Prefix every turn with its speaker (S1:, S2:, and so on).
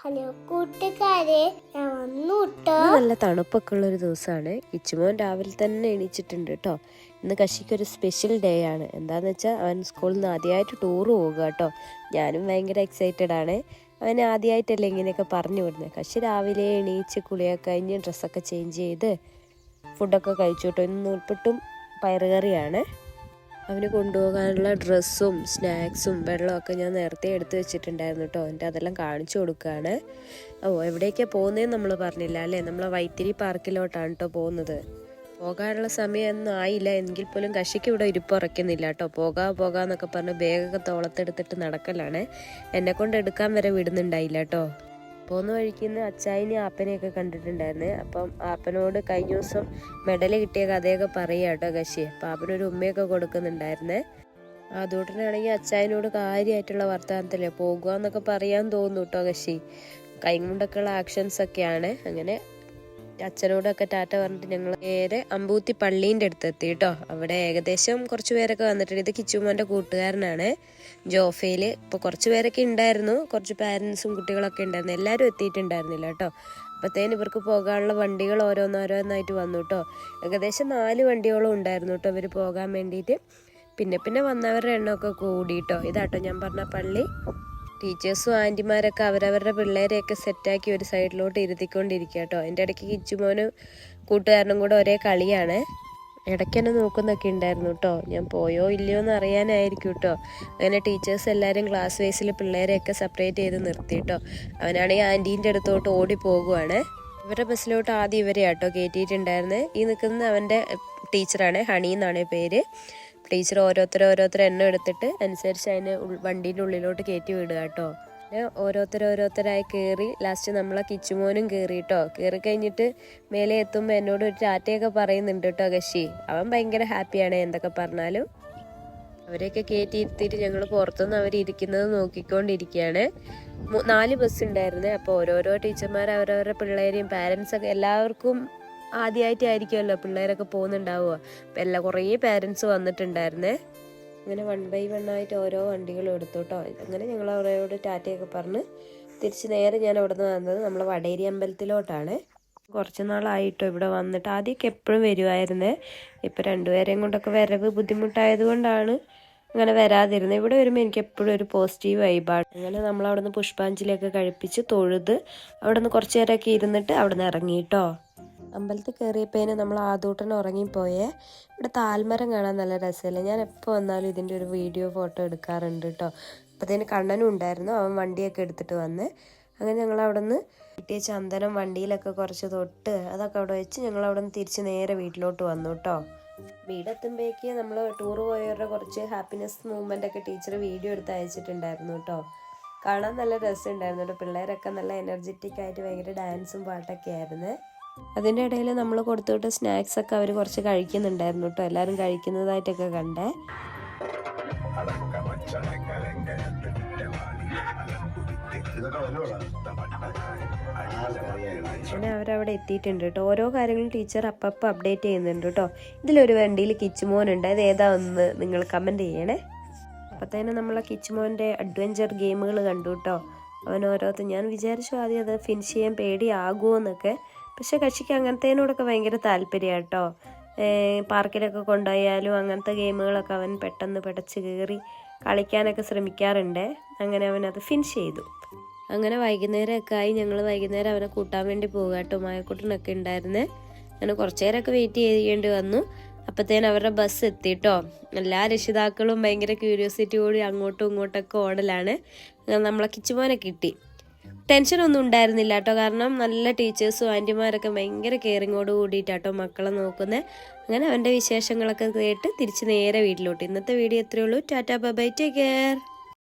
S1: Hello കൂട്ടുകാരെ, ഞാൻ വന്നു കേട്ടോ.
S2: നല്ല തണുപ്പൊക്കെ ഉള്ളൊരു ദിവസമാണ്. കിച്ചുമോൻ രാവിലെ തന്നെ എണീച്ചിട്ടുണ്ട് കേട്ടോ. ഇന്ന് കശിക്കൊരു സ്പെഷ്യൽ ഡേ ആണ്. എന്താന്ന് വെച്ചാൽ അവൻ സ്കൂളിൽ നിന്ന് ആദ്യമായിട്ട് ടൂർ പോവുക കേട്ടോ. ഞാനും ഭയങ്കര എക്സൈറ്റഡ് ആണ്. അവൻ ആദ്യമായിട്ടല്ലേ ഇങ്ങനെയൊക്കെ പറഞ്ഞു വിടുന്നത്. കശി രാവിലെ എണീച്ച് കുളിയൊക്കെ കഴിഞ്ഞ് ഡ്രസ്സൊക്കെ ചേഞ്ച് ചെയ്ത് ഫുഡൊക്കെ കഴിച്ചു കേട്ടോ. ഇന്ന് നൂൽപ്പുട്ടും പയറുകറിയാണ്. അവന് കൊണ്ടുപോകാനുള്ള ഡ്രസ്സും സ്നാക്സും വെള്ളമൊക്കെ ഞാൻ നേരത്തെ എടുത്ത് വെച്ചിട്ടുണ്ടായിരുന്നു കേട്ടോ. എൻ്റെ അതെല്ലാം കാണിച്ചു കൊടുക്കുകയാണ്. എവിടേക്കാണ് പോകുന്നതെന്ന് നമ്മൾ പറഞ്ഞില്ല അല്ലേ. നമ്മൾ വൈത്തിരി പാർക്കിലോട്ടാണ് കേട്ടോ പോകുന്നത്. പോകാനുള്ള സമയമൊന്നും ആയില്ല എങ്കിൽ പോലും കശിക്ക് ഇവിടെ ഇരിപ്പുറയ്ക്കുന്നില്ല കേട്ടോ. പോകാന്നൊക്കെ പറഞ്ഞ് ബാഗൊക്കെ തോളത്തെടുത്തിട്ട് നടക്കലാണ്. എന്നെ കൊണ്ട് എടുക്കാൻ വരെ വിടുന്നുണ്ടായില്ല കേട്ടോ. പോകുന്ന വഴിക്കുന്ന അച്ചായനെ ആപ്പനെയൊക്കെ കണ്ടിട്ടുണ്ടായിരുന്നു. അപ്പം ആപ്പനോട് കഴിഞ്ഞ ദിവസം മെഡൽ കിട്ടിയ കഥയൊക്കെ പറയുക കേട്ടോ കശി. അപ്പം ആപ്പനൊരു ഉമ്മയൊക്കെ കൊടുക്കുന്നുണ്ടായിരുന്നേ. അതുകൊണ്ടാണെങ്കിൽ അച്ചായനോട് കാര്യമായിട്ടുള്ള വർത്തമാനത്തില്ലേ പോകുക എന്നൊക്കെ പറയാൻ തോന്നുന്നു കേട്ടോ കശി. കൈ കൊണ്ടൊക്കെയുള്ള ആക്ഷൻസ് ഒക്കെയാണ്. അങ്ങനെ അച്ഛനോടൊക്കെ ടാറ്റ പറഞ്ഞിട്ട് ഞങ്ങൾ നേരെ അമ്പൂത്തി പള്ളീൻ്റെ അടുത്ത് എത്തി കേട്ടോ. അവിടെ ഏകദേശം കുറച്ച് പേരൊക്കെ വന്നിട്ടുണ്ട്. ഇത് കിച്ചുമോൻ്റെ കൂട്ടുകാരനാണ് ജോഫയിൽ. ഇപ്പോൾ കുറച്ച് പേരൊക്കെ ഉണ്ടായിരുന്നു, കുറച്ച് പാരൻസും കുട്ടികളൊക്കെ ഉണ്ടായിരുന്നു. എല്ലാവരും എത്തിയിട്ടുണ്ടായിരുന്നില്ല കേട്ടോ. അപ്പോഴത്തേന് ഇവർക്ക് പോകാനുള്ള വണ്ടികൾ ഓരോന്നോരോന്നായിട്ട് വന്നു കേട്ടോ. ഏകദേശം 4 വണ്ടിയോളം ഉണ്ടായിരുന്നു കേട്ടോ ഇവർ പോകാൻ വേണ്ടിയിട്ട്. പിന്നെ വന്നവരുടെ എണ്ണമൊക്കെ കൂടി കേട്ടോ. ഇതാട്ടോ ഞാൻ പറഞ്ഞ പള്ളി. ടീച്ചേഴ്സും ആൻറ്റിമാരൊക്കെ അവരവരുടെ പിള്ളേരെയൊക്കെ സെറ്റാക്കി ഒരു സൈഡിലോട്ട് ഇരുത്തിക്കൊണ്ടിരിക്കുക കേട്ടോ. എൻ്റെ ഇടയ്ക്ക് കിച്ചുമോനും കൂട്ടുകാരനും കൂടെ ഒരേ കളിയാണ്. ഇടയ്ക്ക് എന്നെ നോക്കുന്നൊക്കെ ഉണ്ടായിരുന്നു കേട്ടോ. ഞാൻ പോയോ ഇല്ലയോ എന്ന് അറിയാനായിരിക്കും കേട്ടോ. അങ്ങനെ ടീച്ചേഴ്സ് എല്ലാവരും ക്ലാസ് വൈസിൽ പിള്ളേരെയൊക്കെ സെപ്പറേറ്റ് ചെയ്ത് നിർത്തി കേട്ടോ. അവനാണെങ്കിൽ ആൻറ്റീൻ്റെ അടുത്തോട്ട് ഓടി പോകുവാണ്. ഇവരുടെ ബസ്സിലോട്ട് ആദ്യം ഇവരെ കേട്ടോ കയറ്റിയിട്ടുണ്ടായിരുന്നത്. ഈ നിൽക്കുന്നത് അവൻ്റെ ടീച്ചറാണ്, ഹണി എന്നാണ് പേര്. ടീച്ചർ ഓരോരുത്തർ എണ്ണം എടുത്തിട്ട് അനുസരിച്ച് അതിന് വണ്ടീൻ്റെ ഉള്ളിലോട്ട് കയറ്റി വിടുക കേട്ടോ. പിന്നെ ഓരോരുത്തരായി കയറി ലാസ്റ്റ് നമ്മളെ കിച്ചുമോനും കയറി കേട്ടോ. കയറി കഴിഞ്ഞിട്ട് മേലെ എത്തുമ്പോൾ എന്നോട് ഒരു ടാറ്റയൊക്കെ പറയുന്നുണ്ട് കേട്ടോ കശി. അവൻ ഭയങ്കര ഹാപ്പിയാണ് എന്തൊക്കെ പറഞ്ഞാലും. അവരെയൊക്കെ കയറ്റി ഇരുത്തിയിട്ട് ഞങ്ങൾ പുറത്തുനിന്ന് അവരിയ്ക്കുന്നത് നോക്കിക്കൊണ്ടിരിക്കുകയാണ്. 4 ബസ് ഉണ്ടായിരുന്നേ. അപ്പോൾ ഓരോരോ ടീച്ചർമാർ അവരവരുടെ പിള്ളേരെയും പാരൻസൊക്കെ എല്ലാവർക്കും ആദ്യമായിട്ടായിരിക്കുമല്ലോ പിള്ളേരൊക്കെ പോകുന്നുണ്ടാവുക. അപ്പം കുറേ പാരൻസ് വന്നിട്ടുണ്ടായിരുന്നേ. അങ്ങനെ 1 by 1 ആയിട്ട് ഓരോ വണ്ടികളും എടുത്തു കേട്ടോ. അങ്ങനെ ഞങ്ങൾ അവരോട് ടാറ്റയൊക്കെ പറഞ്ഞ് തിരിച്ച് നേരെ ഞാൻ അവിടെ നിന്ന് വന്നത് നമ്മൾ വടേരി അമ്പലത്തിലോട്ടാണ്. കുറച്ച് നാളായിട്ടോ ഇവിടെ വന്നിട്ട്. ആദ്യമൊക്കെ എപ്പോഴും വരുമായിരുന്നേ. ഇപ്പോൾ 2 പേരെയും കൊണ്ടൊക്കെ വരവ് ബുദ്ധിമുട്ടായത് കൊണ്ടാണ് അങ്ങനെ വരാതിരുന്നത്. ഇവിടെ വരുമ്പോൾ എനിക്ക് എപ്പോഴും ഒരു പോസിറ്റീവ് വൈബാണ്. അങ്ങനെ നമ്മൾ അവിടെ നിന്ന് പുഷ്പാഞ്ജലിയൊക്കെ കഴിപ്പിച്ച് തൊഴുത് അവിടെ നിന്ന് കുറച്ച് നേരമൊക്കെ ഇരുന്നിട്ട് അവിടെ നിന്ന് ഇറങ്ങി കേട്ടോ. അമ്പലത്തിൽ കയറിയപ്പോഴേന് നമ്മൾ ആദൂട്ടന് ഉറങ്ങിപ്പോയേ. ഇവിടെ താൽമരം കാണാൻ നല്ല രസമല്ലേ. ഞാൻ എപ്പോൾ വന്നാലും ഇതിൻ്റെ ഒരു വീഡിയോ ഫോട്ടോ എടുക്കാറുണ്ട് കേട്ടോ. അപ്പോഴത്തേന് കണ്ണനും ഉണ്ടായിരുന്നു. അവൻ വണ്ടിയൊക്കെ എടുത്തിട്ട് വന്ന്. അങ്ങനെ ഞങ്ങൾ അവിടെ നിന്ന് കിട്ടിയ ചന്ദനം വണ്ടിയിലൊക്കെ കുറച്ച് തൊട്ട് അതൊക്കെ അവിടെ വെച്ച് ഞങ്ങൾ അവിടെ നിന്ന് തിരിച്ച് നേരെ വീട്ടിലോട്ട് വന്നു കേട്ടോ. വീടെത്തുമ്പോഴേക്ക് നമ്മൾ ടൂർ പോയവരുടെ കുറച്ച് ഹാപ്പിനെസ് മൂവ്മെൻ്റ് ഒക്കെ ടീച്ചർ വീഡിയോ എടുത്ത് അയച്ചിട്ടുണ്ടായിരുന്നു കേട്ടോ. കാണാൻ നല്ല രസമുണ്ടായിരുന്നു കേട്ടോ. പിള്ളേരൊക്കെ നല്ല എനർജറ്റിക് ആയിട്ട് ഭയങ്കര ഡാൻസും പാട്ടൊക്കെ ആയിരുന്നു. അതിൻ്റെ ഇടയിൽ നമ്മൾ കൊടുത്തുവിട്ട സ്നാക്സ് ഒക്കെ അവർ കുറച്ച് കഴിക്കുന്നുണ്ടായിരുന്നു കേട്ടോ. എല്ലാവരും കഴിക്കുന്നതായിട്ടൊക്കെ കണ്ടേ. പിന്നെ അവരവിടെ എത്തിയിട്ടുണ്ട് കേട്ടോ. ഓരോ കാര്യങ്ങളും ടീച്ചർ അപ്പം അപ്ഡേറ്റ് ചെയ്യുന്നുണ്ട് കേട്ടോ. ഇതിലൊരു വണ്ടിയിൽ കിച്ചുമോനുണ്ട്. അത് ഏതാ ഒന്ന് നിങ്ങൾ കമൻറ്റ് ചെയ്യണേ. അപ്പോഴത്തേനും നമ്മളെ കിച്ചുമോൻ്റെ അഡ്വഞ്ചർ ഗെയിമുകൾ കണ്ടു കേട്ടോ. അവൻ ഞാൻ വിചാരിച്ചു ആദ്യം അത് ഫിനിഷ് ചെയ്യാൻ പേടിയാകുമോ എന്നൊക്കെ. പക്ഷെ കക്ഷിക്ക് അങ്ങനത്തേനോടൊക്കെ ഭയങ്കര താല്പര്യമാണ് കേട്ടോ. പാർക്കിലൊക്കെ കൊണ്ടുപോയാലും അങ്ങനത്തെ ഗെയിമുകളൊക്കെ അവൻ പെട്ടെന്ന് പിടച്ച് കയറി കളിക്കാനൊക്കെ ശ്രമിക്കാറുണ്ട്. അങ്ങനെ അവൻ അത് ഫിനിഷ് ചെയ്തു. അങ്ങനെ വൈകുന്നേരമൊക്കെ ആയി. ഞങ്ങൾ വൈകുന്നേരം അവനെ കൂട്ടാൻ വേണ്ടി പോകുക കേട്ടോ. മായക്കുട്ടനൊക്കെ ഉണ്ടായിരുന്നേ. അങ്ങനെ കുറച്ച് നേരമൊക്കെ വെയിറ്റ് ചെയ്യേണ്ടി വന്നു. അപ്പോഴത്തേനും അവരുടെ ബസ് എത്തി കേട്ടോ. എല്ലാ രക്ഷിതാക്കളും ഭയങ്കര ക്യൂരിയോസിറ്റിയോട് അങ്ങോട്ടും ഇങ്ങോട്ടൊക്കെ ഓടലാണ്. നമ്മളെ കിച്ചുമോനെ കിട്ടി. ടെൻഷനൊന്നും ഉണ്ടായിരുന്നില്ല കേട്ടോ. കാരണം നല്ല ടീച്ചേഴ്സും ആൻറ്റിമാരൊക്കെ ഭയങ്കര കെയറിങ്ങോട് കൂടിയിട്ടാട്ടോ മക്കളെ നോക്കുന്നത്. അങ്ങനെ അവൻ്റെ വിശേഷങ്ങളൊക്കെ കേട്ട് തിരിച്ച് നേരെ വീട്ടിലോട്ട്. ഇന്നത്തെ വീഡിയോ എത്രയേ ഉള്ളൂ. Tata bye bye, take care.